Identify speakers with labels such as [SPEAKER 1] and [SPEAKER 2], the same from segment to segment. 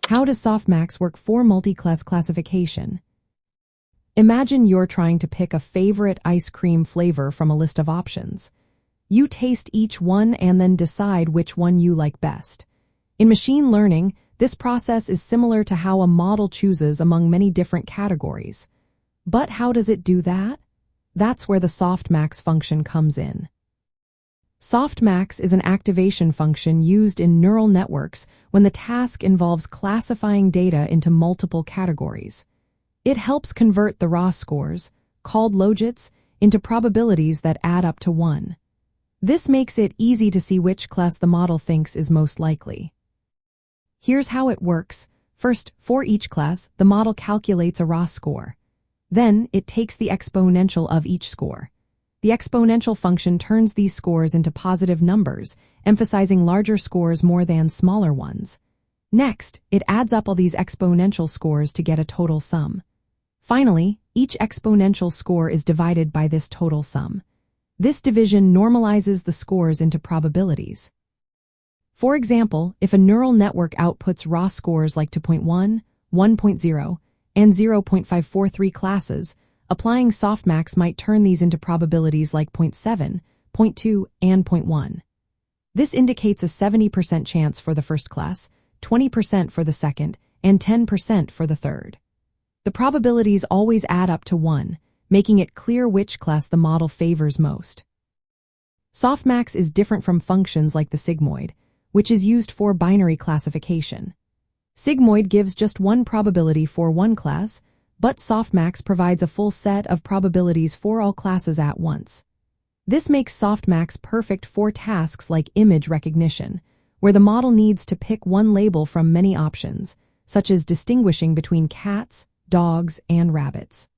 [SPEAKER 1] How does Softmax work for multi-class classification? Imagine you're trying to pick a favorite ice cream flavor from a list of options. You taste each one and then decide which one you like best. In machine learning, this process is similar to how a model chooses among many different categories. But how does it do that? That's where the Softmax function comes in. Softmax is an activation function used in neural networks when the task involves classifying data into multiple categories. It helps convert the raw scores, called logits, into probabilities that add up to 1. This makes it easy to see which class the model thinks is most likely. Here's how it works. First, for each class, the model calculates a raw score. Then, it takes the exponential of each score. The exponential function turns these scores into positive numbers, emphasizing larger scores more than smaller ones. Next, it adds up all these exponential scores to get a total sum. Finally, each exponential score is divided by this total sum. This division normalizes the scores into probabilities. For example, if a neural network outputs raw scores like 2.1, 1.0, and 0.543 classes, applying Softmax might turn these into probabilities like 0.7, 0.2, and 0.1. This indicates a 70% chance for the first class, 20% for the second, and 10% for the third. The probabilities always add up to 1, making it clear which class the model favors most. Softmax is different from functions like the sigmoid, which is used for binary classification. Sigmoid gives just one probability for one class, but Softmax provides a full set of probabilities for all classes at once. This makes Softmax perfect for tasks like image recognition, where the model needs to pick one label from many options, such as distinguishing between cats, dogs, and rabbits.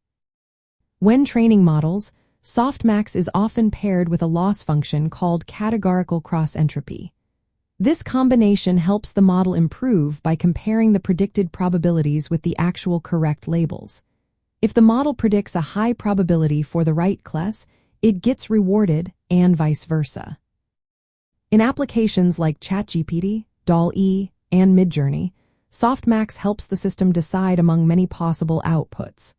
[SPEAKER 1] When training models, Softmax is often paired with a loss function called categorical cross-entropy. This combination helps the model improve by comparing the predicted probabilities with the actual correct labels. If the model predicts a high probability for the right class, it gets rewarded, and vice versa. In applications like ChatGPT, DALL-E, and Midjourney, Softmax helps the system decide among many possible outputs.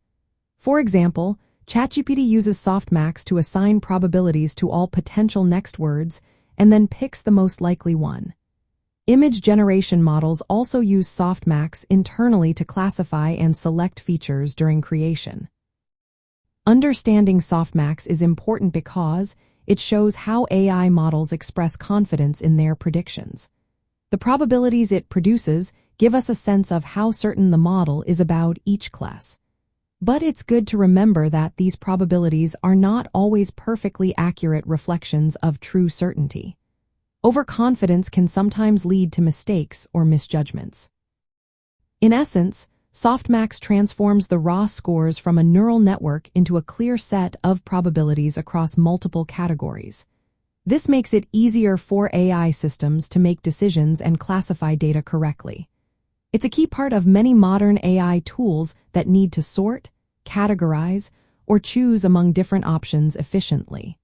[SPEAKER 1] For example, ChatGPT uses Softmax to assign probabilities to all potential next words and then picks the most likely one. Image generation models also use Softmax internally to classify and select features during creation. Understanding Softmax is important because it shows how AI models express confidence in their predictions. The probabilities it produces give us a sense of how certain the model is about each class. But it's good to remember that these probabilities are not always perfectly accurate reflections of true certainty. Overconfidence can sometimes lead to mistakes or misjudgments. In essence, Softmax transforms the raw scores from a neural network into a clear set of probabilities across multiple categories. This makes it easier for AI systems to make decisions and classify data correctly. It's a key part of many modern AI tools that need to sort, categorize, or choose among different options efficiently.